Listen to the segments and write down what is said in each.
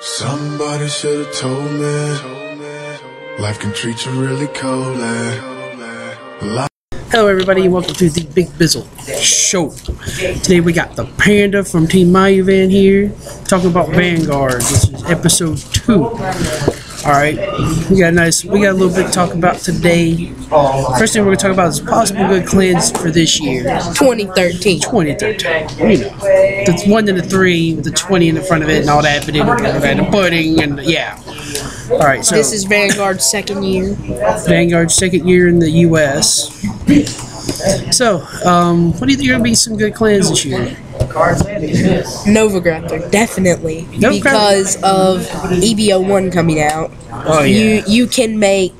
Somebody should have told me life can treat you really coldly. Hello everybody, welcome to the Big Bizzle Show. Today we got the Panda from Team Mayuvan here, talking about Vanguard. This is episode 2. Alright, we got a little bit to talk about today. First thing we're going to talk about is possible good clans for this year. 2013. 2013. You know, the 1 and the 3 with the 20 in the front of it and all that, but then the pudding and yeah. Alright, so this is Vanguard's second year. Vanguard's second year in the US. So, what do you think are going to be some good clans this year? Nova Grappler, definitely. Because of EBO1 coming out. Oh, yeah. You can make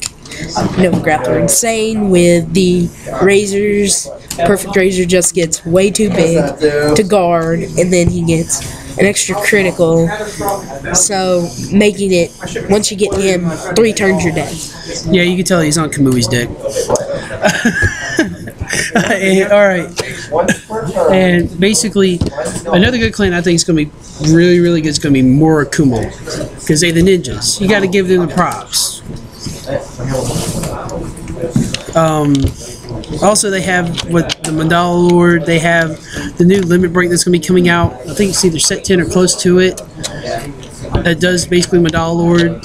Nova Grappler insane with the razors. Perfect Razor just gets way too big to guard, and then he gets an extra critical. So, making it, once you get him, 3 turns you're dead. Yeah, you can tell he's on Kamui's deck. Alright. And basically, another good clan I think is going to be really good is going to be Murakumo. Because they're the ninjas. You got to give them the props. Also, they have with the Mandala Lord, they have the new limit break that's going to be coming out. I think it's either set 10 or close to it. That does basically Mandala Lord.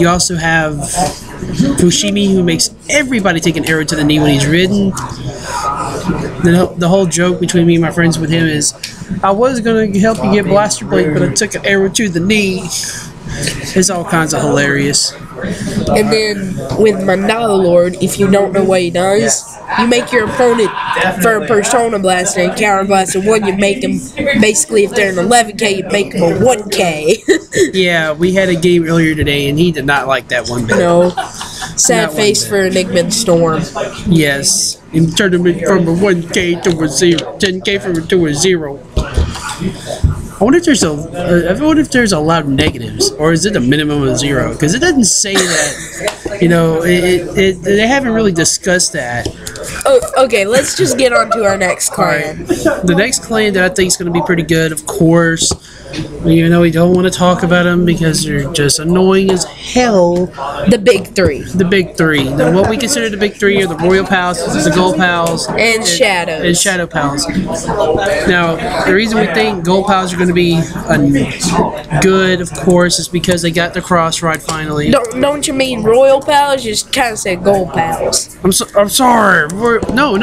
You also have Fushimi, who makes everybody take an arrow to the knee when he's ridden. The whole joke between me and my friends with him is, I was going to help you get Blaster Blade, but I took an arrow to the knee. It's all kinds of hilarious. And then with Mandala Lord, if you don't know what he does, you make your opponent for a Persona Blaster and Counter Blaster 1, you make them, basically if they're an 11k, you make them a 1k. Yeah, we had a game earlier today and he did not like that one bit. No. Sad face for Enigma and Storm. Yes. And turned him from a 1k to a 0, 10k to a 0. I wonder if there's allowed negatives, or is it a minimum of 0? Because it doesn't say that. You know, they haven't really discussed that. Oh, okay, let's just get on to our next clan. Right. The next clan that I think is going to be pretty good, of course, even though we don't want to talk about them because they're just annoying as hell. The Big 3. The Big 3. What we consider the Big 3 are the Royal Pals, the Gold Pals, and Shadows. And Shadow Pals. Now, the reason we think Gold Pals are going to be good, of course, is because they got the Cross Ride finally. Don't you mean Royal Pals? You just kind of said Gold Pals. I'm sorry. No.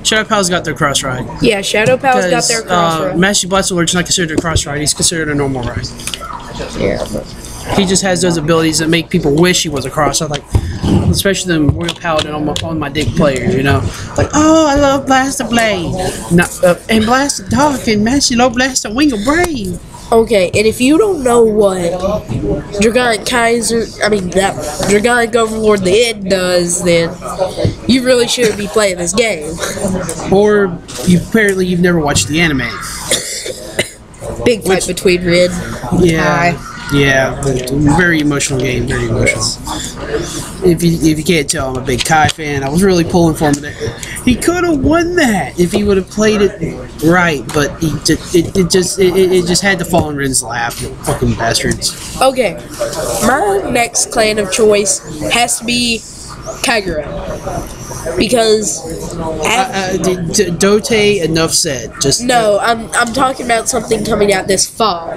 Shadow Pals got their Cross Ride. Yeah, Shadow Pals got their Cross Ride. Master Blaster Lord's not considered a Cross Ride. He's considered a normal ride. Yeah. He just has those abilities that make people wish he was a Cross Ride, like, especially the Royal Paladin on my dick players, you know. Like, oh, I love Blaster Blade. And Blaster Dark and Master Low Blaster Wing of Brave. Okay, and if you don't know what Dragonic Overlord the End does, then you really shouldn't be playing this game. Or you've never watched the anime. Big fight between Red and Kai. Yeah, very emotional game, very emotional. If you can't tell, I'm a big Kai fan. I was really pulling for him there. He could have won that if he would have played it right, but it just had to fall in Ren's lap. Fucking bastards. Okay, my next clan of choice has to be Kagura. Because Dote, enough said. No, I'm talking about something coming out this fall,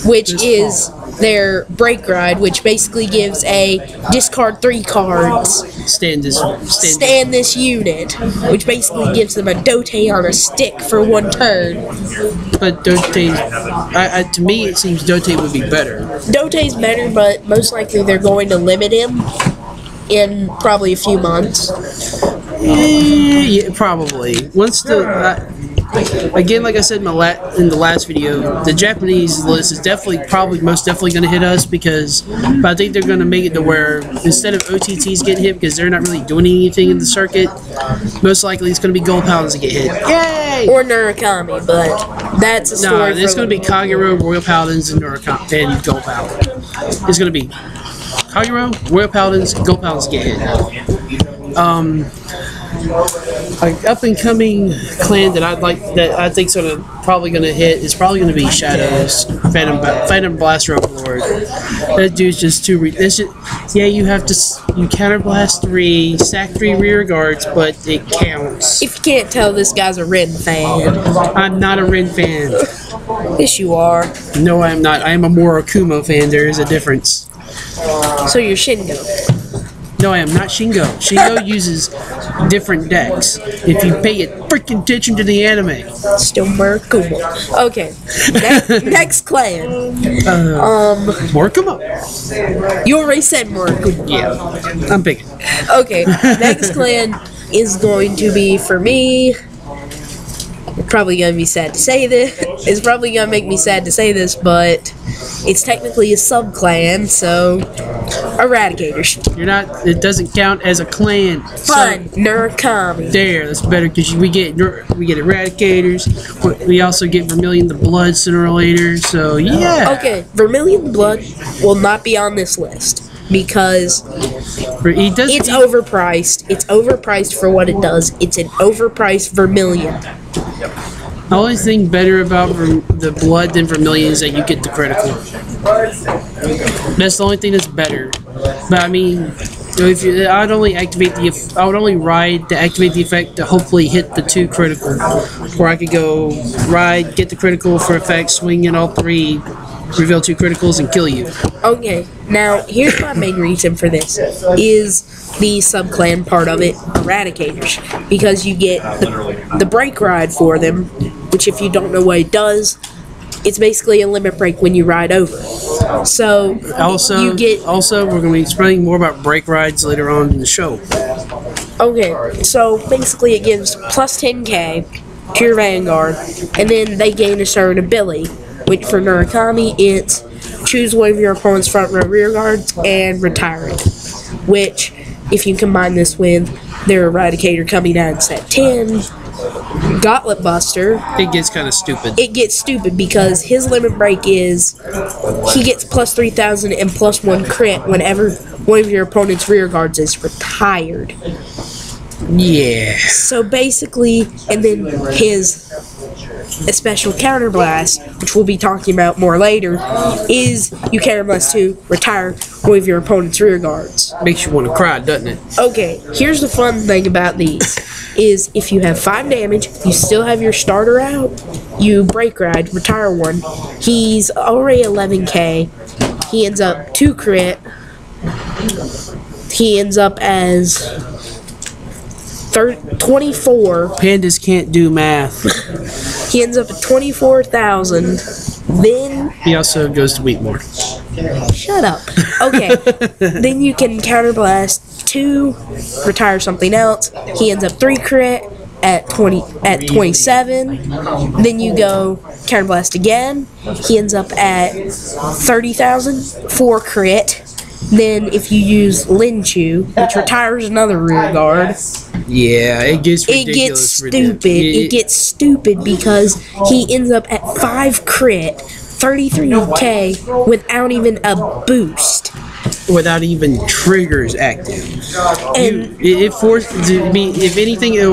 which is their Break Ride, which basically gives a discard 3 cards. Stand this unit, which basically gives them a Dote on a stick for 1 turn. But Dote, to me, it seems Dote would be better. Dote's better, but most likely they're going to limit him in probably a few months. Yeah, probably. Once again, like I said in the last video, the Japanese list is most definitely going to hit us but I think they're going to make it to where instead of OTTs getting hit because they're not really doing anything in the circuit, most likely it's going to be Gold Paladins that get hit. Yay! Or Murakami, but that's a story. No, it's going to be Kagero, Royal Paladins, and Gold Paladins. It's going to be Kagero, Royal Paladins, Gold Paladins get hit. Like up and coming clan that I think's probably gonna hit is probably gonna be Shadows, Phantom Blaster Overlord. That dude's just too. Yeah, you have to counterblast 3, sack 3 rear guards, but it counts. If you can't tell, this guy's a Ren fan. I'm not a Ren fan. Yes, you are. No, I'm not. I am a Morokumo fan. There is a difference. So you're Shingo. No, I am not Shingo. Shingo uses different decks. If you pay freaking attention to the anime. Still Morokumo. Okay. Next clan. Morokumo. You already said Morokumo. Yeah, I'm picking. Okay. Next clan is going to be, for me, probably gonna be sad to say this. It's probably gonna make me sad to say this, but it's technically a sub-clan, so Eradicators. You're not. It doesn't count as a clan. Fun. Murakami. There, that's better because we get Eradicators. We also get Vermilion the Blood sooner or later. So yeah. Okay, Vermilion Blood will not be on this list because it's overpriced. It's overpriced for what it does. It's an overpriced Vermilion. The only thing better about the Blood than Vermilion is that you get the critical. That's the only thing that's better. But I mean, I would only ride to activate the effect to hopefully hit the 2 critical, where I could go ride, get the critical for effect, swing in all 3, reveal 2 criticals, and kill you. Okay, now here's my main reason for this is the sub-clan part of it, Eradicators, because you get the break ride for them, which if you don't know what it does, it's basically a limit break when you ride over. So also we're going to be explaining more about break rides later on in the show. Okay, so basically it gives plus 10k to your Vanguard, and then they gain a certain ability. Which for Murakami, it's choose one of your opponent's front row rear guards and retire it. Which, if you combine this with their Eradicator coming out in set 10, Gauntlet Buster, it gets kind of stupid. It gets stupid because his limit break is he gets plus 3,000 and plus 1 crit whenever one of your opponent's rear guards is retired. Yeah. So basically, and then his special counterblast, which we'll be talking about more later, is you counterblast to retire one of your opponent's rear guards. Makes you want to cry, doesn't it? Okay, here's the fun thing about these, is if you have 5 damage, you still have your starter out, you break ride, retire one, he's already 11k, he ends up 2 crit, he ends up as 24. Pandas can't do math. He ends up at 24,000. Then he also goes to Wheatmore. Shut up. Okay. Then you can counterblast 2, retire something else. He ends up 3 crit at 27. Then you go counterblast again. He ends up at 30,000, 4 crit. Then if you use Linchu, which retires another rear guard, yeah, it gets ridiculous. It gets stupid. It gets stupid because he ends up at 5 crit, 33k without even a boost. Without even triggers active. And if anything, it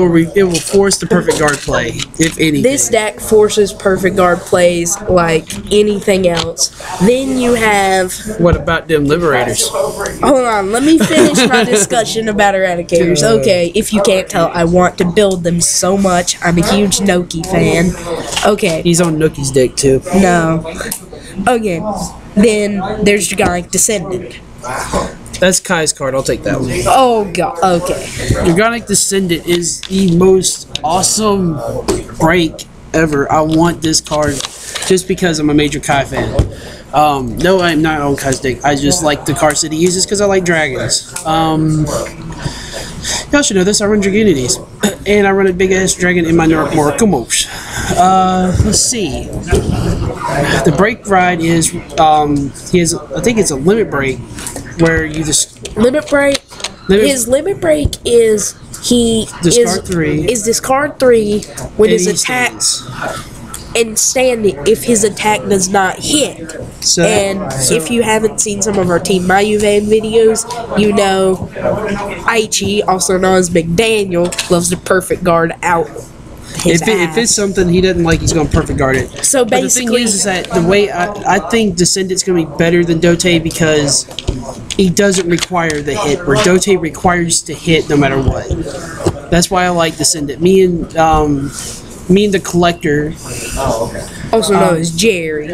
will force the perfect guard play. If anything, this deck forces perfect guard plays like anything else. Then you have. What about them Liberators? Hold on, let me finish my discussion about Eradicators. Okay, if you can't tell, I want to build them so much. I'm a huge Noki fan. Okay. He's on Noki's deck too. No. Okay. Then there's Dragonic Descendant. That's Kai's card. I'll take that one. Oh god. Okay. Dragonic Descendant is the most awesome break ever. I want this card just because I'm a major Kai fan. No, I'm not on Kai's deck. I just like the cards that he uses because I like dragons. Y'all should know this. I run Dragonities. And I run a big ass dragon in my Morokumos. Let's see. The break ride is he has, I think it's a limit break where you just limit break. His limit break is discard 3 when his attacks, and stand if his attack does not hit. So If you haven't seen some of our Team Mayuvan videos, you know Aichi, also known as McDaniel, loves to perfect guard out his if it's something he doesn't like, he's going to perfect guard it. So but basically, the thing is that the way I think Descendant's going to be better than Dote because he doesn't require the hit, where Dote requires to hit no matter what. That's why I like Descendant. Me and the Collector, also known as Jerry,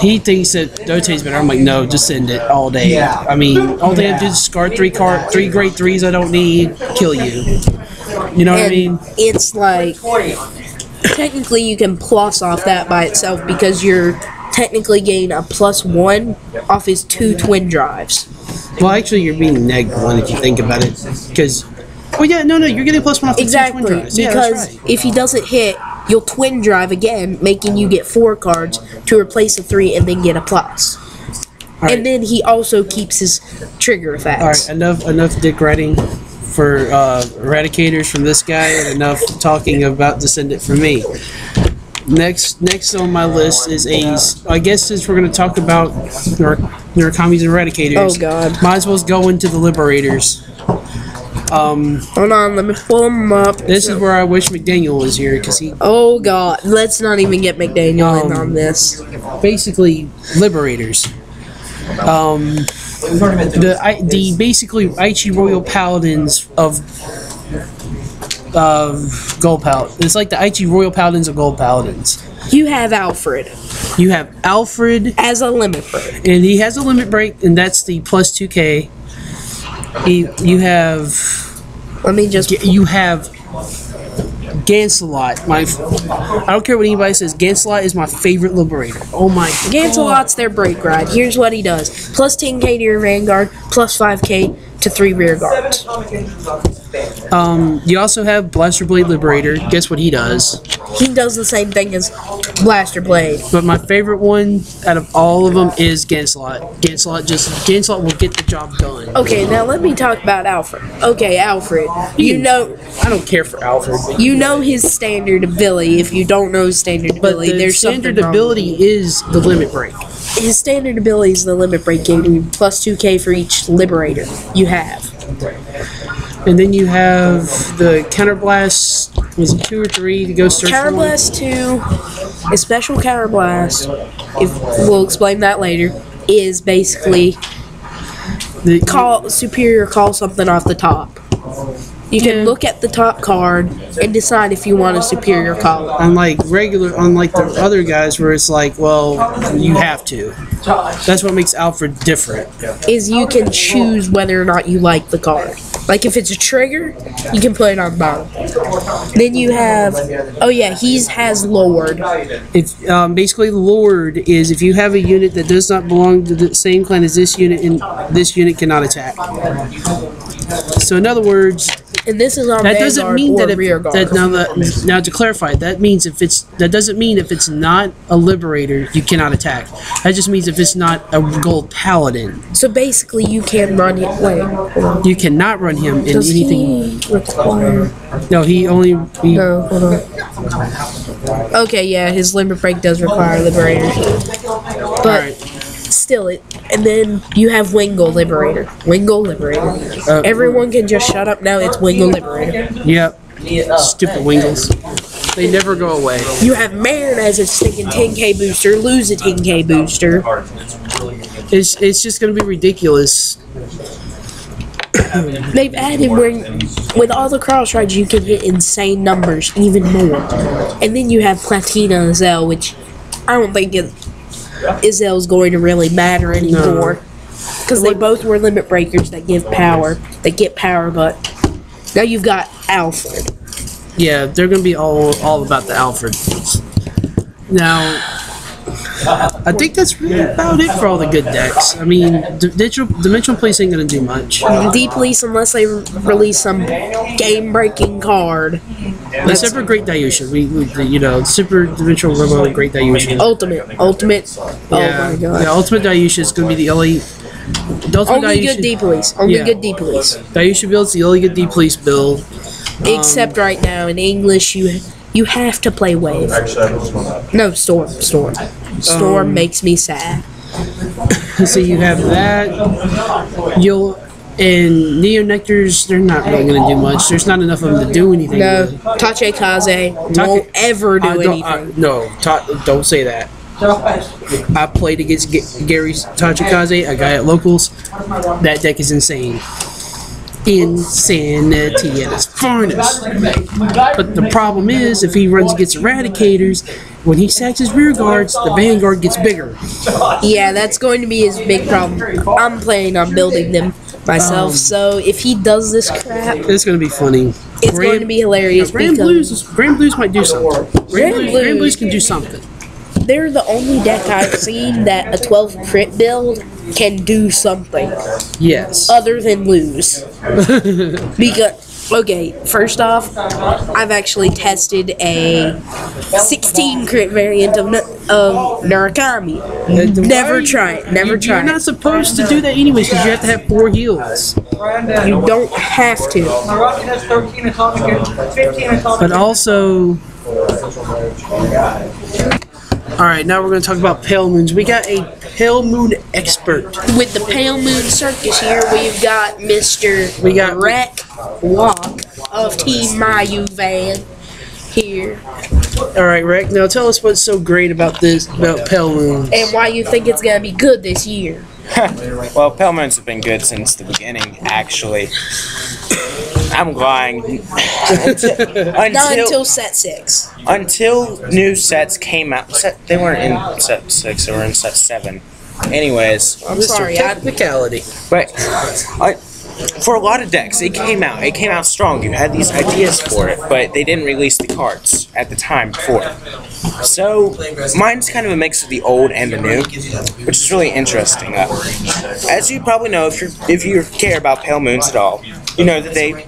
he thinks that Dote's better. I'm like, no, just send it all day. I mean, all they have to do is discard three great threes I don't need, kill you. You know what I mean? It's like, technically you can plus off that by itself because you're technically getting a +1 off his 2 twin drives. Well, actually, you're being -1 if you think about it. Because, you're getting +1 off the 2 twin drives. Yeah, because that's right. if he doesn't hit, you'll twin drive again, making you get 4 cards to replace a 3 and then get a plus. Right. And then he also keeps his trigger effects. All right, enough dick writing for eradicators from this guy, and enough talking about Descendant from me. Next on my list is I guess since we're going to talk about Narakamis and eradicators, Oh God, might as well go into the liberators. hold on, let me pull him up. This is where I wish McDaniel was here, because he Oh God, let's not even get McDaniel in on this. basically liberators. The basically Aichi Royal Paladins of Gold Paladins. It's like the Aichi Royal Paladins of Gold Paladins. You have Alfred You have Alfred, as a limit break. and he has a limit break, and that's the +2K. You have Let me just. Gancelot. I don't care what anybody says. Gancelot is my favorite liberator. Oh my god. Gancelot's their break ride. Here's what he does: +10K to your Vanguard, +5K to 3 rear guards. You also have Blaster Blade Liberator. Guess what he does? He does the same thing as Blaster Blade. But my favorite one out of all of them is Gancelot. Gancelot will get the job done. Okay, now let me talk about Alfred. Okay, Alfred. You know I don't care for Alfred. his standard ability. If you don't know his standard But ability, the there's standard something wrong ability with it. is the limit break. His standard ability is the limit break, giving you +2K for each liberator you have. And then you have the Counterblast. Was it 2 or 3 to go search for one? Counterblast 2, a special Counterblast, if we'll explain that later, is basically call something off the top. You can look at the top card and decide if you want a superior call. Unlike the other guys where it's like, well, you have to. That's what makes Alfred different. Is you can choose whether or not you like the card. Like if it's a trigger, you can put it on bottom. Then you have, he has Lord. It's basically Lord is if you have a unit that does not belong to the same clan as this unit, and this unit cannot attack. So in other words, And this is on that doesn't Vanguard mean or that rear guard. now to clarify, that doesn't mean if it's not a liberator you cannot attack. That just means if it's not a gold paladin, So basically, you can run him. Wait, hold on. you cannot run him in Does anything. he require? No, No, hold on. Okay, yeah, his limit break does require liberator, but Alright. still, and then you have Wingle Liberator. Everyone can just shut up now. It's Wingle Liberator. Yep. Stupid Wingles. They never go away. You have Marin as a stinking 10K booster. Lose a 10K booster. It's just gonna be ridiculous. They've added with all the cross rides you can hit insane numbers, even more. And then you have Platina Azel, which I don't think Azel's going to really matter anymore. Because they both were limit breakers that give power. They get power, but now you've got Alfred. Yeah, they're gonna be all about the Alfred. Now, I think that's really about it for all the good decks. I mean, Dimensional Police ain't gonna do much. D-Police, unless they release some game-breaking card. Except for Great Dayusha. Super Dimensional Robo and Great Dayusha. Ultimate. Oh my god. Yeah, Ultimate Dayusha is gonna be the only. Only good D-Police. Good D-Police. Dayusha build's the only good D-Police build. Except right now in English, you You have to play Wave. No, Storm. Storm makes me sad. So you have that. And Neo Nectars, they're not really going to do much. There's not enough of them to do anything. No, with. Tache Kaze won't ever do anything. Don't say that. I played against Gary's Tachikaze, a guy at Locals. That deck is insane. Insanity at its finest. But the problem is, if he runs against Eradicators, when he sacks his rear guards, the Vanguard gets bigger. Yeah, that's going to be his big problem. I'm planning on building them myself, so if he does this crap, it's going to be funny. It's going to be hilarious. Grand Blues might do something. Grand Blues can do something. They're the only deck I've seen that a 12 crit build can do something. Yes. Other than lose. Because, okay, first off, I've actually tested a 16 crit variant of Narukami. Never try it. Never try it. You're not supposed to do that anyways because you have to have 4 heals. You don't have to. But also... Alright, now we're going to talk about Pale Moons. We got a Pale Moon expert. With the Pale Moon Circus here, we've got Mr. Wreck Walk of Team Mayu Van here. Alright, Rek, now tell us what's so great about Pale Moons. And why you think it's going to be good this year. Well, Pale Moons have been good since the beginning, actually. I'm lying. Not until set 6. Until new sets came out. They weren't in set 6, they were in set 7. Anyways. I'm sorry. Technicality. But for a lot of decks, it came out strong. You had these ideas for it, but they didn't release the cards at the time before. So, mine's kind of a mix of the old and the new, which is really interesting. As you probably know, if you care about Pale Moons at all, you know that they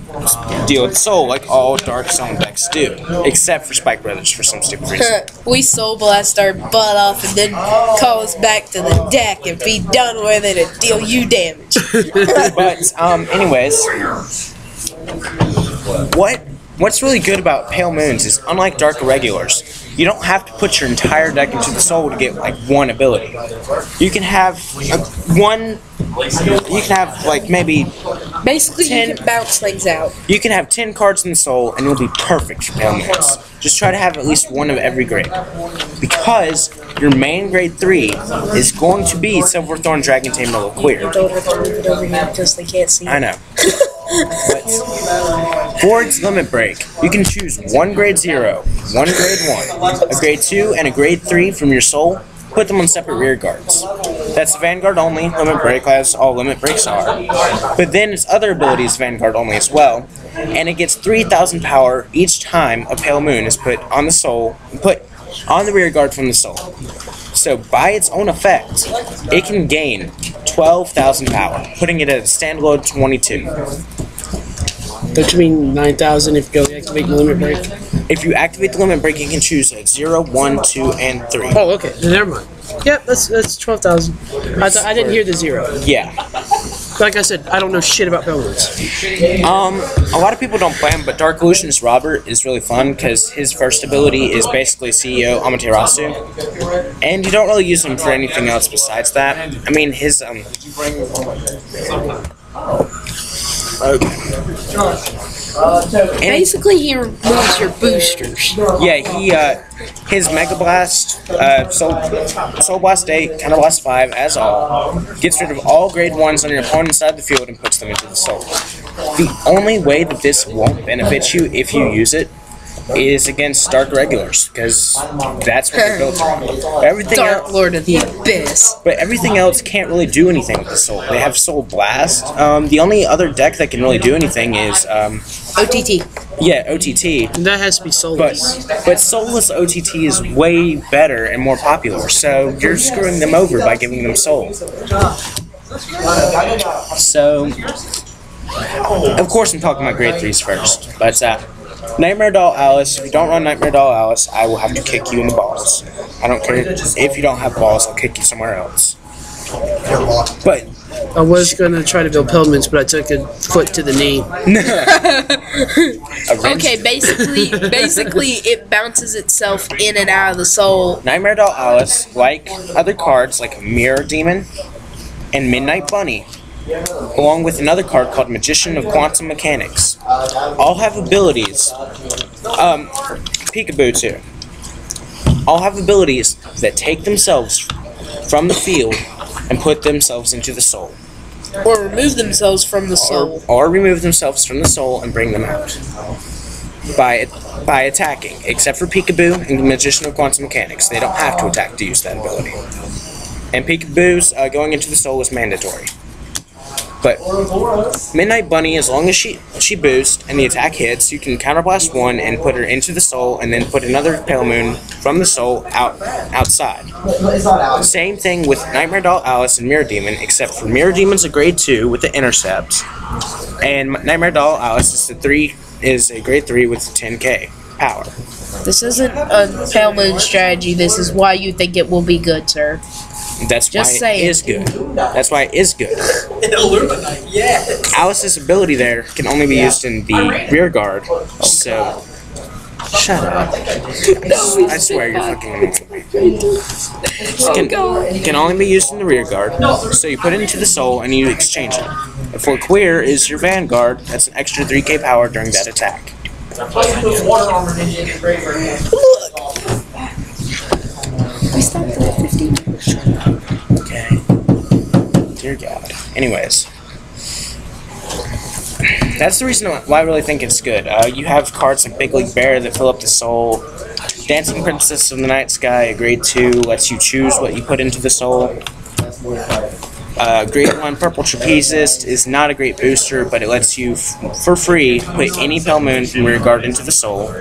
deal with Soul like all Dark Zone decks do, except for Spike Brothers for some stupid reason. We Soul Blast our butt off and then call us back to the deck and be done with it and deal you damage. But, anyways, what's really good about Pale Moons is, unlike Dark Irregulars, you don't have to put your entire deck into the Soul to get, like, one ability. You can have like, maybe... Basically, 10, you can bounce things out. You can have 10 cards in the Soul, and it'll be perfect for Pale Moons. Just try to have at least one of every grade. Because your main grade 3 is going to be Silverthorn, Dragon Tamer, or Queer. You don't have to move it over here because they can't see it. I know. But for its limit break, you can choose one grade 0, one grade 1, a grade 2, and a grade 3 from your Soul. Put them on separate rear guards. That's Vanguard only, limit break, as all limit breaks are. But then its other ability is Vanguard only as well, and it gets 3,000 power each time a Pale Moon is put on the Soul, put on the rear guard from the Soul. So by its own effect, it can gain 12,000 power, putting it at a standalone 22. Don't you mean 9,000 if you go activate the limit break? If you activate the limit break, you can choose at 0, 1, 2, and 3. Oh, okay. Then never mind. Yep, that's 12,000. I didn't hear the 0. Yeah. Like I said, I don't know shit about Pale Moons. A lot of people don't play him, but Dark Illusionist Robert is really fun because his first ability is basically CEO Amaterasu, and you don't really use him for anything else besides that. I mean, his Basically, he removes your boosters. Yeah, his Mega Blast, Soul Blast 8, Counter Blast 5, as all, gets rid of all grade 1s on your opponent's side of the field and puts them into the Soul. The only way that this won't benefit you if you use it is against Dark Regulars, because that's what they're built on. Everything Dark Lord of the Abyss. But everything else can't really do anything with the Soul. They have Soul Blast. The only other deck that can really do anything is OTT. Yeah, OTT. And that has to be soulless. But soulless OTT is way better and more popular, so you're screwing them over by giving them Soul. So, of course I'm talking about grade 3s first, but Nightmare Doll Alice, if you don't run Nightmare Doll Alice, I will have to kick you in the balls. I don't care if you don't have balls, I'll kick you somewhere else. But I was gonna try to build Pillmans, but I took a foot to the knee. Okay, basically it bounces itself in and out of the soul. Nightmare Doll Alice, like other cards like Mirror Demon and Midnight Bunny, along with another card called Magician of Quantum Mechanics, all have abilities. Peekaboo too. All have abilities that take themselves from the field and put themselves into the soul. Or remove themselves from the soul. Or remove themselves from the soul and bring them out. By attacking, except for Peekaboo and the Magician of Quantum Mechanics. They don't have to attack to use that ability. And Peekaboo's going into the soul is mandatory. But Midnight Bunny, as long as she boosts and the attack hits, you can counterblast one and put her into the soul, and then put another Pale Moon from the soul outside. Same thing with Nightmare Doll Alice and Mirror Demon, except for Mirror Demon's a grade 2 with the intercept, and Nightmare Doll Alice is a grade 3 with 10k power. This isn't a Pale Moon strategy. This is why you think it will be good, sir. That's Just why saying. it is good. That's why it is good. Illuminate, yeah. Alice's ability there can only be used in the rear guard, so shut up. I swear you're fucking annoying me. Can only be used in the rear guard, so you put it into the soul and you exchange it. If For Queer is your vanguard, that's an extra 3k power during that attack. Water armor ninja is great for him. We stopped at 15. Okay. Dear God. Anyways. That's the reason why I really think it's good. You have cards like Big League Bear that fill up the soul. Dancing Princess of the Night Sky, a grade 2, lets you choose what you put into the soul. Grade 1 Purple Trapezist is not a great booster, but it lets you, for free, put any Pale Moon from rear guard into the soul.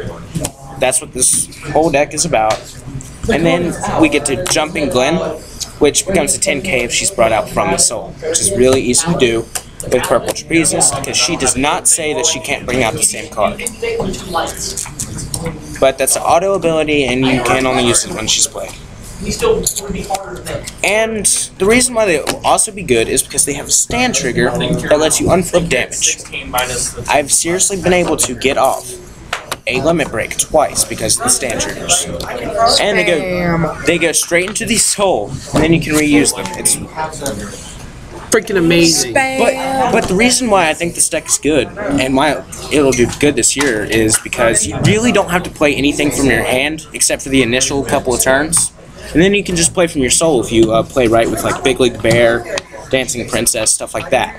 That's what this whole deck is about. And then we get to Jumping Glen, which becomes a 10k if she's brought out from the soul, which is really easy to do with Purple Trapezist, because she does not say that she can't bring out the same card. But that's an auto ability, and you can only use it when she's played. And the reason why they will also be good is because they have a stand trigger that lets you unflip damage. I've seriously been able to get off a limit break twice because of the stand triggers. And they go straight into the soul, and then you can reuse them. It's Freaking amazing. But the reason why I think this deck is good, and why it'll do good this year, is because you really don't have to play anything from your hand except for the initial couple of turns. And then you can just play from your soul if you play right with like Big League Bear, Dancing Princess, stuff like that.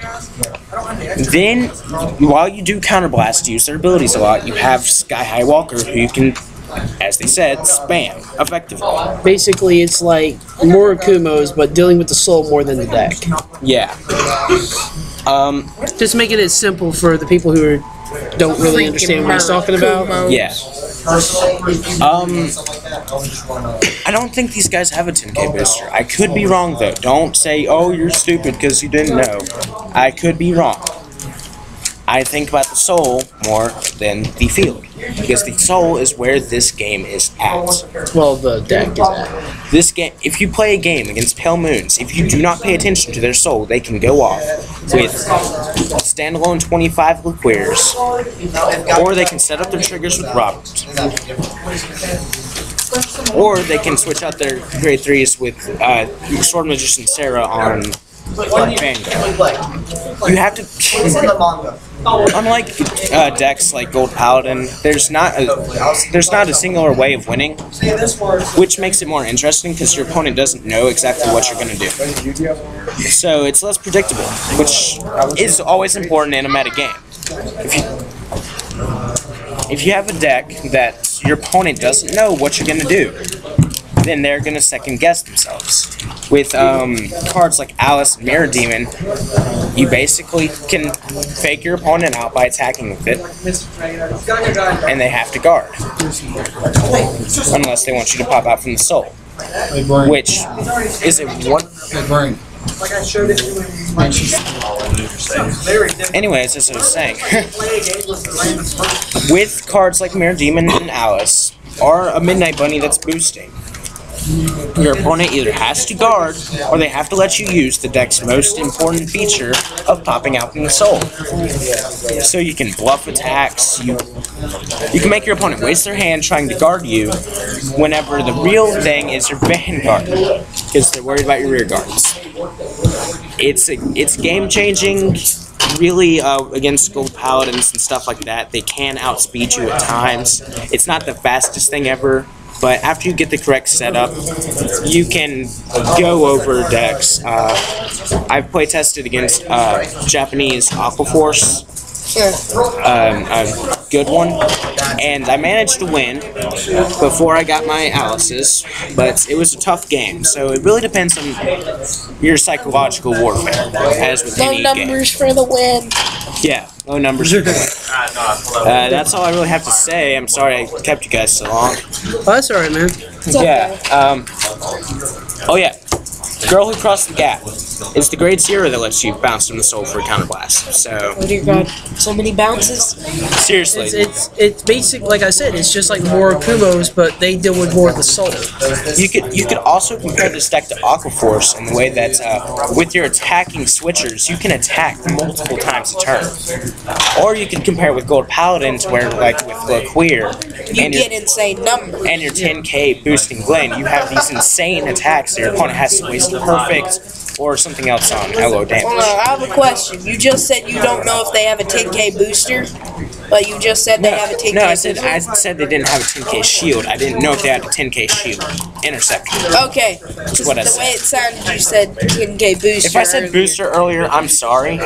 Then, while you do Counterblast, use their abilities a lot, you have Sky High Walker, who you can, as they said, spam effectively. Basically, it's like more Kumos, but dealing with the soul more than the deck. Yeah. Just making it simple for the people who don't really understand what he's talking about. Yeah. I don't think these guys have a 10k booster. I could be wrong though. Don't say, oh, you're stupid because you didn't know. I could be wrong. I think about the soul more than the field, because the soul is where this game is at. Well, the deck is at. This game, if you play a game against Pale Moons, if you do not pay attention to their soul, they can go off with standalone 25 Liquiers, or they can set up their triggers with Robert, or they can switch out their grade 3s with Sword Magician Sarah on Vanguard. You have to. Unlike decks like Gold Paladin, there's not a singular way of winning, which makes it more interesting because your opponent doesn't know exactly what you're going to do. So it's less predictable, which is always important in a meta game. If you have a deck that your opponent doesn't know what you're going to do, then they're going to second guess themselves. With cards like Alice and Mirror Demon, you basically can fake your opponent out by attacking with it, and they have to guard. Unless they want you to pop out from the soul. Which is a one... Anyways, as I was saying, with cards like Mirror Demon and Alice, or a Midnight Bunny that's boosting, Your opponent either has to guard, or they have to let you use the deck's most important feature of popping out from the soul. So you can bluff attacks, you can make your opponent waste their hand trying to guard you, whenever the real thing is your vanguard, because they're worried about your rear guards. It's game-changing. Really, against gold paladins and stuff like that, they can outspeed you at times. It's not the fastest thing ever, but after you get the correct setup, you can go over decks. I've play tested against Japanese Aquaforce, a good one, and I managed to win before I got my Alice's, but it was a tough game, so it really depends on your psychological warfare, as with any Low game. numbers for the win. Yeah, low numbers for the win. That's all I really have to say. I'm sorry I kept you guys so long. Oh, that's alright, man. It's okay. Yeah, oh yeah, Girl Who Crossed the Gap. It's the grade 0 that lets you bounce from the soul for a counterblast. So Oh dear God, so many bounces. seriously, It's basic, like I said, it's just like more Kumos, but they deal with more of the soul. you could also compare this deck to Aquaforce in the way that with your attacking switchers, you can attack multiple times a turn. Or you can compare it with Gold Paladins, where like with Queer You and get insane numbers. and your 10k boosting blade, you have these insane attacks that your opponent has to waste perfect or something else on LO damage. Hold on, I have a question. You just said you don't know if they have a 10k booster, but you just said they have a 10k No, I booster. said they didn't have a 10k shield. I didn't know if they had a 10k shield. Interceptor. Okay. That's what I The said. way it sounded, you said 10k booster. If I said earlier. booster earlier, I'm sorry.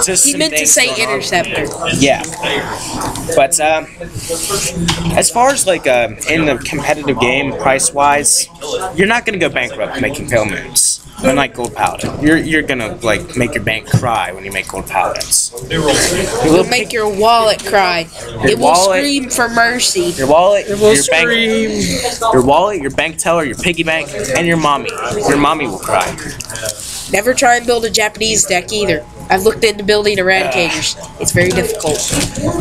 Just He some meant to things say going on. interceptor. Yeah. But as far as like in the competitive game, price-wise, you're not gonna go bankrupt making pale moons. Unlike Gold Paladin, you're gonna like make your bank cry when you make Gold Paladins. It'll make your wallet cry. It will wallet- scream for mercy. Your wallet, It will your bank, scream. your wallet, your bank teller, your piggy bank, and your mommy. Your mommy will cry. Never try and build a Japanese deck either. I've looked into building Eradicators. It's very difficult.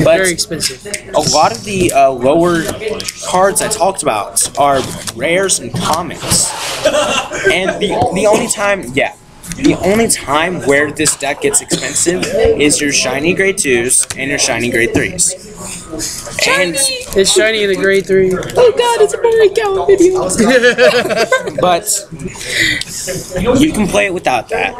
But Very expensive. a lot of the lower cards I talked about are rares and commons. And the only time where this deck gets expensive is your shiny grade 2s and your shiny grade 3s. And It's shiny in the grade 3. Oh God, it's a breakout video. but you can play it without that.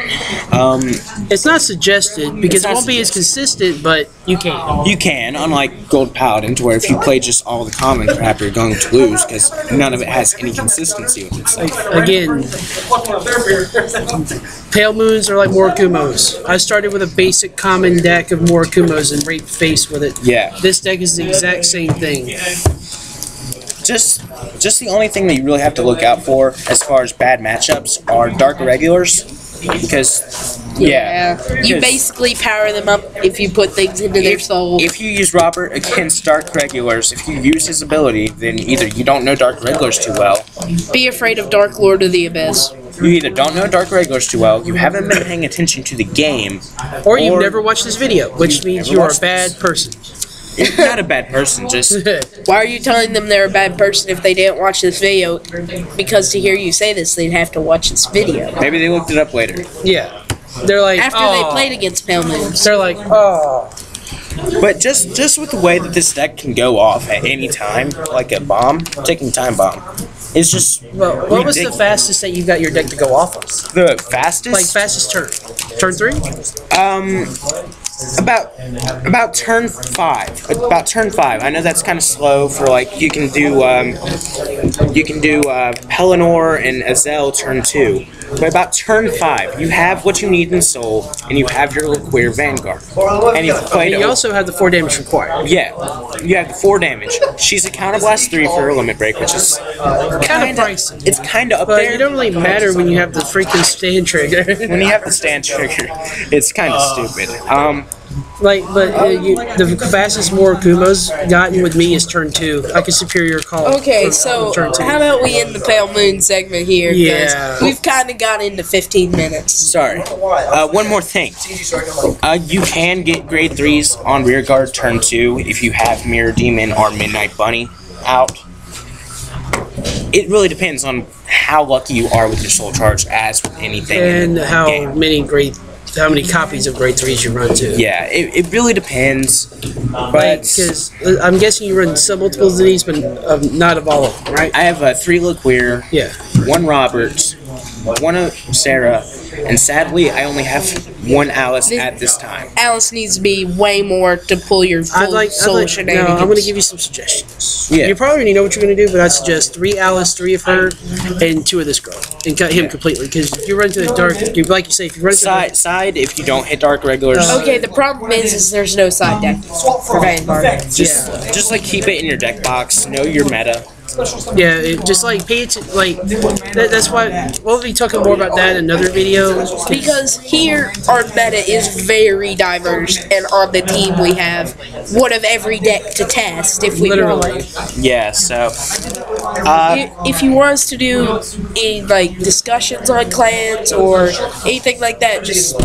It's not suggested because It's not it won't be as consistent, but you can. You can, unlike Gold Paladin, to where if you play just all the common crap, you're going to lose because none of it has any consistency with itself. Again, Pale Moons are like Morikumos. I started with a basic common deck of Morikumos and raped face with it. Yeah. This deck is the exact same thing. Just the only thing that you really have to look out for as far as bad matchups are dark irregulars, because Yeah. You because basically power them up if you put things into their soul. if you use Robert against dark regulars, if you use his ability, then either you don't know dark regulars too well, Be afraid of Dark Lord of the Abyss. you either don't know dark regulars too well, you haven't been paying attention to the game, Or you've never watched this video, which means never you are a watched bad this. person. You're not a bad person, just Why are you telling them they're a bad person if they didn't watch this video? Because to hear you say this, they'd have to watch this video. maybe they looked it up later. Yeah. They're like, After oh. they played against Pale Moons. They're like, oh. But just with the way that this deck can go off at any time, like a bomb, ticking time bomb, it's just Well, what was the ridiculous. fastest that you got your deck to go off of? The fastest? Like, fastest turn? Turn 3? About turn 5. About turn 5. I know that's kind of slow for like you can do Pelennor and Azel turn 2. But about turn 5, you have what you need in Soul, and you have your Liqueer Vanguard. And you've played And you also have the 4 damage required. yeah, you have the 4 damage. She's a Counterblast 3 for her Limit Break, which is Kind of pricey. it's kind of up But there. it don't really matter when you have the freaking stand trigger. When you have the stand trigger, it's kind of stupid. Like, but the fastest Morikumos gotten with me is turn 2. Like a superior call. Okay, for so turn 2. how about we end the Pale Moon segment here? 'Cause Yeah. we've kind of got into 15 minutes. Sorry. One more thing. You can get grade 3s on Rearguard turn 2 if you have Mirror Demon or Midnight Bunny out. it really depends on how lucky you are with your soul charge, as with anything. And in the how game. how many copies of grade 3s you run too. Yeah, it really depends. But Because I'm guessing you run some multiples of these, but not of all of them, right? I have 3 LeQueer, Yeah. 1 Roberts, 1 of Sarah, and sadly, I only have 1 Alice at this time. Alice needs to be way more to pull your full soul shenanigans. No, I'm going to give you some suggestions. Yeah. You probably already know what you're going to do, but I suggest 3 Alice, 3 of her, and 2 of this girl, and cut him completely. Because if you run to the dark, like you say, if you run to Side if you don't hit dark regulars. Okay, the problem is there's no side deck for Vanguard. Just like keep it in your deck box. Know your meta. just like pay attention. Like that's why we'll be talking more about that in another video. Because here our meta is very diverse, and on the team we have one of every deck to test if we want. Yeah. So. If you want us to do any like discussions on clans or anything like that, just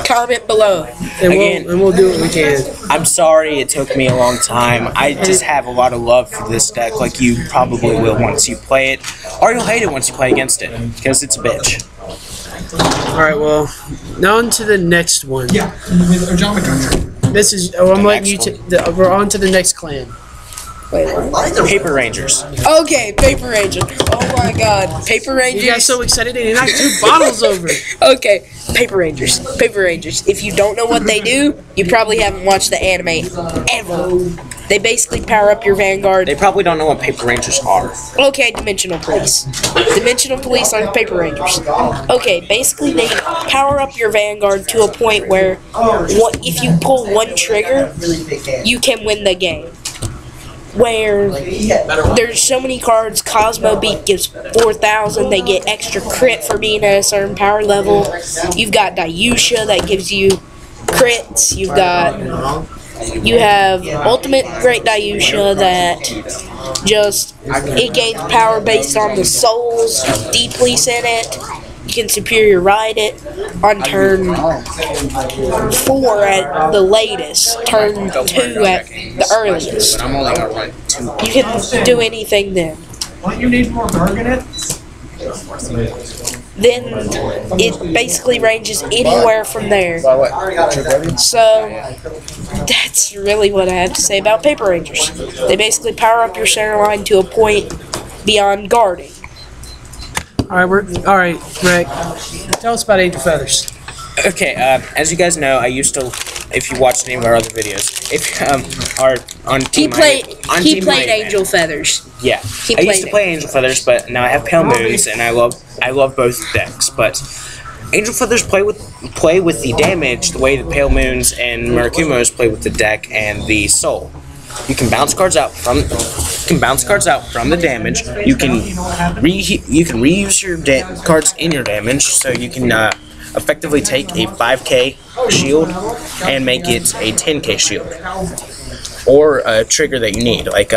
comment below. And we'll do what we can. I'm sorry it took me a long time. I just have a lot of love for this deck, like you probably will once you play it, or you'll hate it once you play against it, because it's a bitch. Alright, well, now on to the next one. Yeah, with Ojama Country. This is, I'm letting you, we're on to the next clan. Paper Rangers. Okay, Paper Ranger. Oh my god, Paper Rangers. You got so excited they knocked 2 bottles over. Okay, Paper Rangers. Paper Rangers. If you don't know what they do, you probably haven't watched the anime ever. They basically power up your Vanguard. They probably don't know what Paper Rangers are. Okay, Dimensional Police. Dimensional Police are Paper Rangers. Okay, basically they power up your Vanguard to a point where if you pull 1 trigger, you can win the game. Where there's so many cards, Cosmo Beat gives 4,000, they get extra crit for being at a certain power level. You've got Dayusha that gives you crits, you have Ultimate Great Dayusha that it gains power based on the souls, deep police in it. You can superior ride it on turn 4 at the latest, turn 2 at the earliest. You can do anything then. Don't you need more Garganet? Then it basically ranges anywhere from there. So that's really what I have to say about Paper Rangers. They basically power up your center line to a point beyond guarding. Alright, Rick. Tell us about Angel Feathers. Okay, as you guys know, I used to, if you watched any of our other videos, are on Team He played Angel Feathers. Yeah, I used to play Angel Feathers, but now I have Pale Moons, and I love both decks. But Angel Feathers play with the damage the way that Pale Moons and Murakumos play with the deck and the soul. You can bounce cards out from the damage. You can reuse your cards in your damage, so you can effectively take a 5k shield and make it a 10k shield, or a trigger that you need, like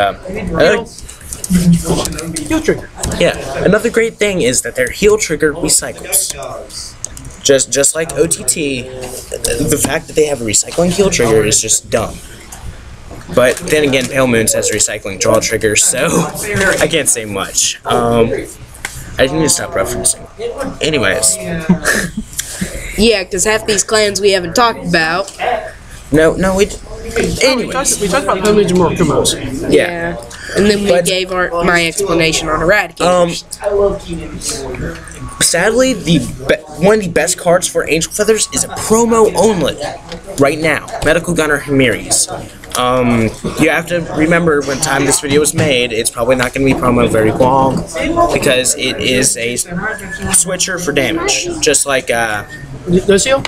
Heal trigger. Yeah, another great thing is that their heal trigger recycles. Just like OTT, the fact that they have a recycling heal trigger is just dumb. But then again, Pale Moons has a recycling draw trigger, so I can't say much. I need to stop referencing. Anyways. Yeah, because half these clans we haven't talked about. Anyways. We talked about Pale Moons and Murakumos. Yeah. And then we gave my explanation on Eradicators. Sadly, one of the best cards for Angel Feathers is a promo only. Right now, Medical Gunner Himiris. You have to remember when time this video was made, it's probably not going to be promo very long, because it is a switcher for damage. Just like, No seal?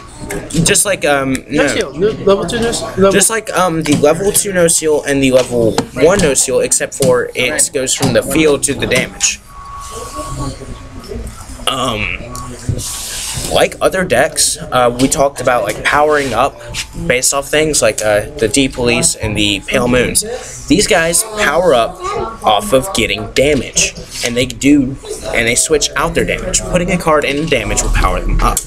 Just like, No seal. Level 2 no seal? Just like the level 2 no seal and the level 1 no seal, except for it goes from the field to the damage. Like other decks, we talked about like powering up based off things like the D Police and the Pale Moons. These guys power up off of getting damage, and they switch out their damage. Putting a card in damage will power them up.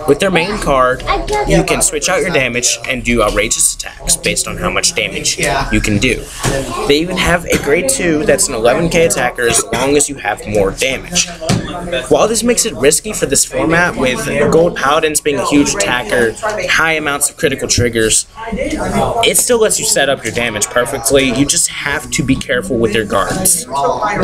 With their main card, you can switch out your damage and do outrageous attacks based on how much damage you can do. They even have a grade 2 that's an 11k attacker as long as you have more damage. While this makes it risky for this format, with Gold Paladins being a huge attacker, high amounts of critical triggers, it still lets you set up your damage perfectly. You just have to be careful with your guards.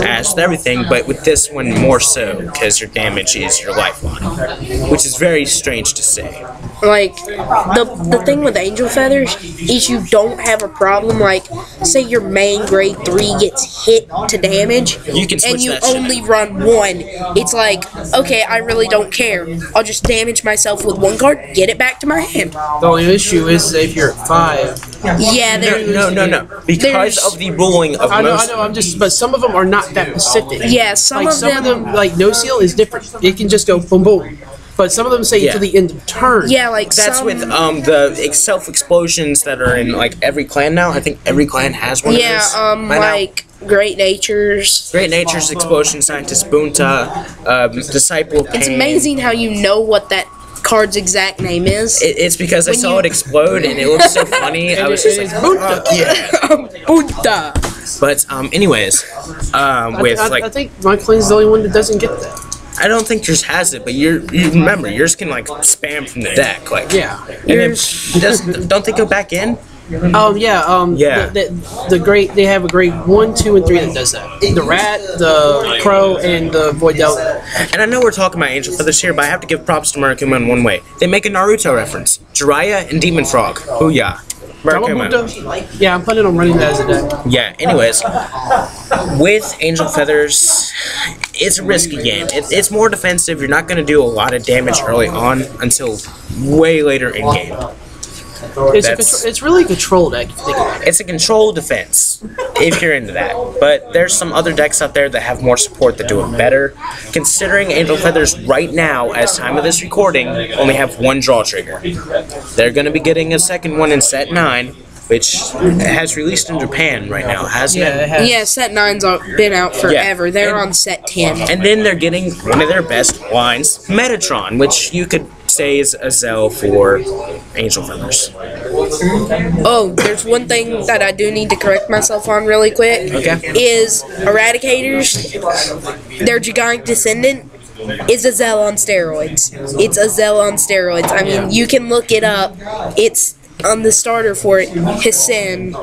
As with everything, but with this one more so, because your damage is your lifeline, which is very strange to say. Like, the thing with Angel Feathers is you don't have a problem, like, say your main grade 3 gets hit to damage, You can switch and you that shit only run 1. It's like, okay, I really don't care. I'll just damage myself with 1 card, get it back to my hand. The only issue is if you're at 5. Yeah, No. Because of the ruling of I know, most... but some of them are not that specific. Yeah, some of them, like no seal is different. It can just go boom boom. But some of them say Yeah. to the end of turn. yeah, like That's some, with the self-explosions that are in like every clan now. I think every clan has one of yeah, those. by now. like Great Natures. Great Nature's Explosion Scientist Bunta, Disciple of Pain. It's amazing how you know what that card's exact name is. It's because I saw it explode and it looked so funny. I was just like, Bunta. yeah. Bunta. But anyways, with I like, think my clan's the only one that doesn't get that. I don't think yours has it, but you remember yours can like spam from the deck, like Yeah. And then don't they go back in? Yeah. The great they have a grade 1, 2, and 3 that does that. The rat, the crow, and the void delta. And I know we're talking about Angel Feathers here, but I have to give props to Murakuma in one way. They make a Naruto reference. Jiraiya and Demon Frog. Booyah. Murakuma. Yeah, I'm planning on running that as a deck. Yeah, anyways, with Angel Feathers, it's a risky game. It's more defensive. You're not going to do a lot of damage early on until way later in game. It's really a control deck if you think about it. It's a control defense, if you're into that. But there's some other decks out there that have more support that do it better. Considering Angel Feathers right now, as time of this recording, only have 1 draw trigger. They're going to be getting a second one in set 9, which has released in Japan right now, hasn't it? It has. Yeah, set 9's been out forever. Yeah, They're and- on set 10. And then they're getting one of their best lines, Metatron, which you could say is a Zell for Angel Feathers. Oh, there's one thing that I do need to correct myself on really quick. Okay. Is Eradicators, their Gigant Descendant, is a Zell on steroids. It's a Zell on steroids. I mean, you can look it up. It's on the starter for it, Hissen.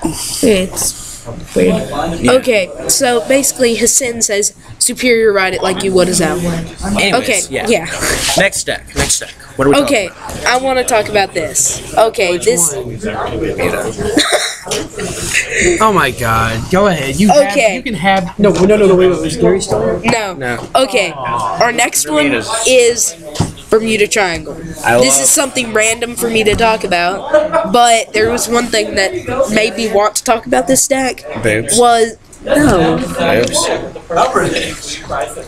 It's weird. Yeah. Okay, so basically Hissen says superior ride it like you would a Zell. Anyways, Okay, yeah. Next deck. What are we Okay, I want to talk about this. Okay, this. Oh my god. Go ahead. Okay. You can have. No, wait, was Gary still? No. Okay. Our next one Bermuda's. is Bermuda Triangle. This is something random for me to talk about, but there was one thing that made me want to talk about this deck. Boobs. Was no.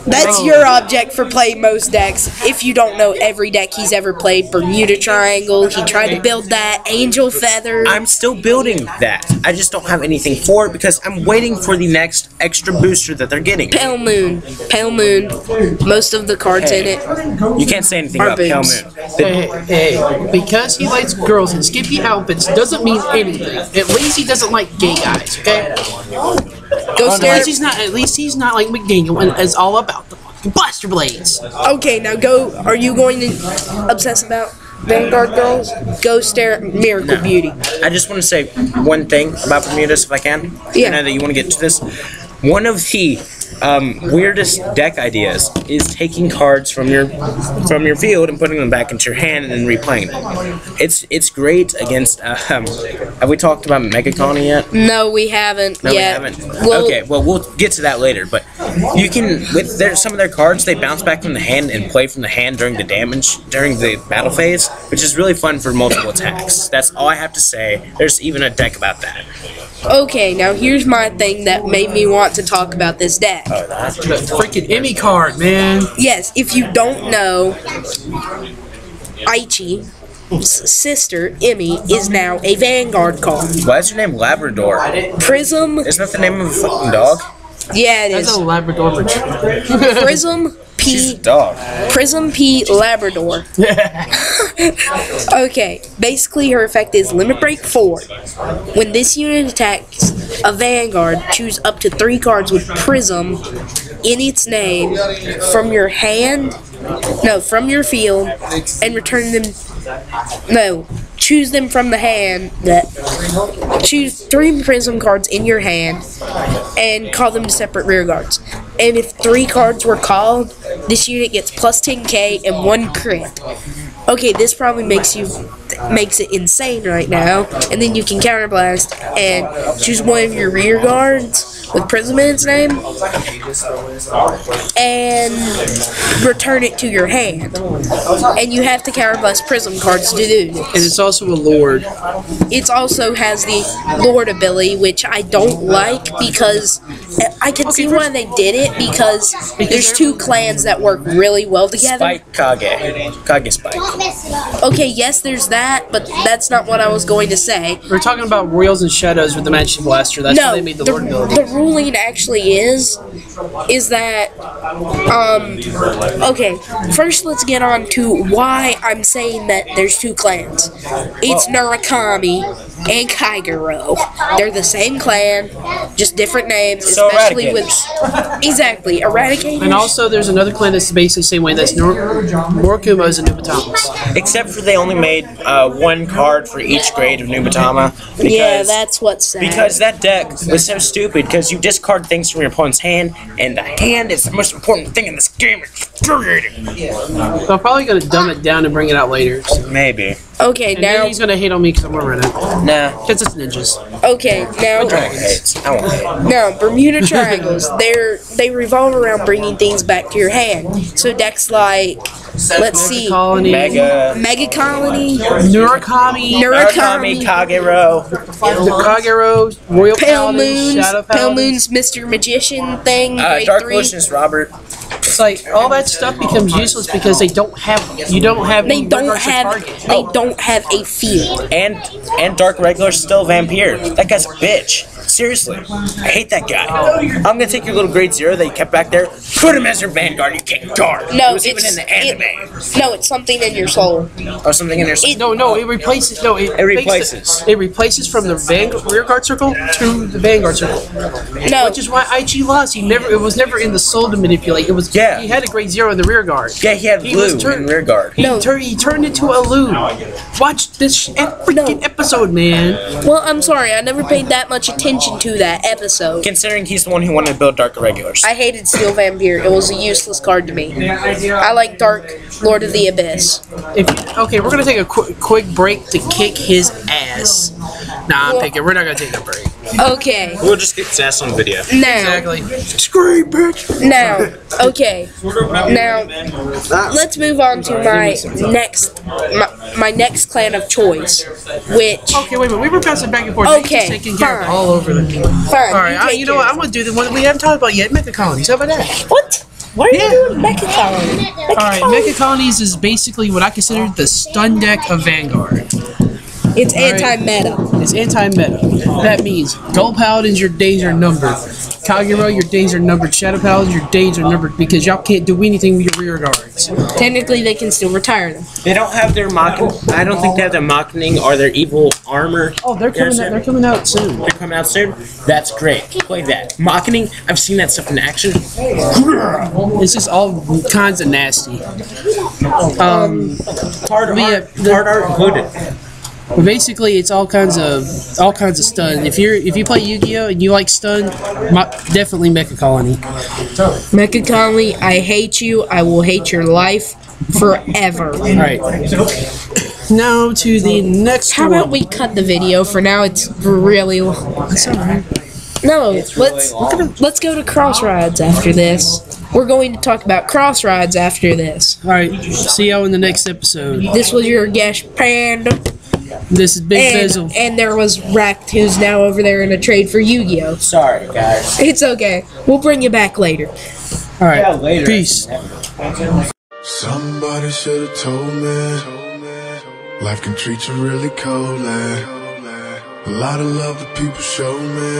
That's your object for playing most decks. If you don't know every deck he's ever played, Bermuda Triangle, he tried to build that, Angel Feather. I'm still building that. I just don't have anything for it because I'm waiting for the next extra booster that they're getting. Pale Moon. Most of the cards in it. You can't say anything Our about Pale boobs. Moon. Hey, because he likes girls in skimpy outfits doesn't mean anything. At least he doesn't like gay guys, okay? At least he's not like McDaniel and it's all about the fucking blaster blades. Okay, now go. Are you going to obsess about Vanguard Girls? Go stare at Miracle Beauty. I just want to say one thing about Bermudas, if I can. Yeah. I know that you want to get to this. One of the weirdest deck ideas is taking cards from your field and putting them back into your hand and then replaying them. It's great against. Have we talked about MegaCon yet? No, we haven't No, yet. we haven't. Well, Okay, well we'll get to that later. But you can some of their cards they bounce back from the hand and play from the hand during the battle phase, which is really fun for multiple attacks. That's all I have to say. There's even a deck about that. Okay, now here's my thing that made me want to talk about this deck. The freaking Emmy card, man. Yes, if you don't know, Aichi's sister, Emmy, is now a Vanguard card. Why is your name Labrador? Prism, Isn't that the name of a fucking dog? yeah, it That's is. a Labrador retriever. Prism, She's a P. dog. Prism P Labrador. Okay, basically her effect is Limit Break 4. When this unit attacks a Vanguard, choose up to 3 cards with Prism in its name from your hand, from your field, and return them. Choose them from the hand. Choose 3 Prism cards in your hand and call them to separate rear guards. And if 3 cards were called, this unit gets plus 10k and 1 crit. Okay, this probably makes it insane right now. And then you can counterblast and choose one of your rear guards with Prism in its name and return it to your hand. And you have to counterblast Prism cards to do this. And it's also a Lord. It also has the Lord ability, which I don't like because I can see why they did it because there's 2 clans that work really well together. Spike Kage Spike. Okay, yes, there's that, but that's not what I was going to say. We're talking about Royals and Shadows with the Magic Blaster. That's why they made the Lord ability. The ruling actually is that, okay, first let's get on to why I'm saying that there's 2 clans. It's Murakami and Kaiguro. They're the same clan, just different names, So especially with... Exactly, Eradicators. And also, there's another clan that's basically the same way. That's Morokumas and Nubatamas. Except for they only made 1 card for each grade of Nubatama. Yeah, that's what's sad. Because that deck was so stupid, because you discard things from your opponent's hand, and the hand is the most important thing in this game. So I'm probably going to dumb it down and bring it out later. So. Maybe. Okay, And now... then he's going to hate on me because I'm going to run it. Nah. Because it's ninjas. Okay, now... I won't hate. Now, Bermuda Triangles, they revolve around bringing things back to your hand. So decks like, let's see, Colony. Mega Colony, Murakami. Kagero. The Kagero. Royal Pale Paladins, Moons, Shadow Pale Paladins. Moon's Mr. Magician thing, grade Dark 3. Ocean's Robert. It's like all that stuff becomes useless because they don't have. You don't have. They don't regards to have. target. They don't have a field. And Dark Regular's still Vampire. That guy's a bitch. Seriously. I hate that guy. I'm gonna take your little grade 0 that you kept back there, put him as your Vanguard, you can't guard. No, it was even in the anime. No, it's something in your soul. Or something in your soul. No, it replaces. No, it replaces. It replaces from the rear guard circle to the Vanguard circle. No. Which is why IG lost. It was never in the soul to manipulate. It was. Yeah. He had a grade 0 in the rear guard. Yeah, he had blue in rear guard. He turned into a loon. Watch this freaking episode, man. Well, I'm sorry, I never paid that much attention to that episode. Considering he's the one who wanted to build Dark Irregulars. I hated Steel Vampire. It was a useless card to me. I like Dark Lord of the Abyss. Okay, we're gonna take a quick break to kick his ass. Nah, we're not gonna take a break. Okay. We'll just get his ass on video. Now. Exactly. Scream, bitch. Now. Okay. Now. Let's move on to my next clan of choice, which. Okay, wait a minute. We were passing back and forth. Okay, Taking care of fine. all over the. Fine. All right, you know what? I'm gonna do the one we haven't talked about yet. Mecha colonies. How about that? What? What are you doing? Mecha Colony. All right, Mecha colonies is basically what I consider the stun deck of Vanguard. It's anti-meta. It's anti-meta. That means Gold Paladins, your days are numbered. Kagero, your days are numbered. Shadow Paladins, your days are numbered because y'all can't do anything with your rear guards. Technically, they can still retire them. They don't have their I don't think they have their Mocketing or their evil armor. Oh, they're coming out soon. They're coming out soon? That's great. Play that. Mocketing, I've seen that stuff in action. It's just all kinds of nasty. Hard art included. But basically, it's all kinds of stun. If you play Yu-Gi-Oh and you like stun, definitely Mecha Colony. Mecha Colony, I hate you. I will hate your life forever. All right. Now to the next How one. about we cut the video? For now, it's really long. That's all right. No, let's go to Crossrides after this. We're going to talk about Crossrides after this. All right. See y'all in the next episode. This was your Gash Panda. This is Big Bezel. And there was Racked, who's now over there in a trade for Yu-Gi-Oh! Sorry, guys. It's okay. We'll bring you back later. All right. Yeah, later. Peace. Somebody should have told me life can treat you really cold. A lot of love that people show me.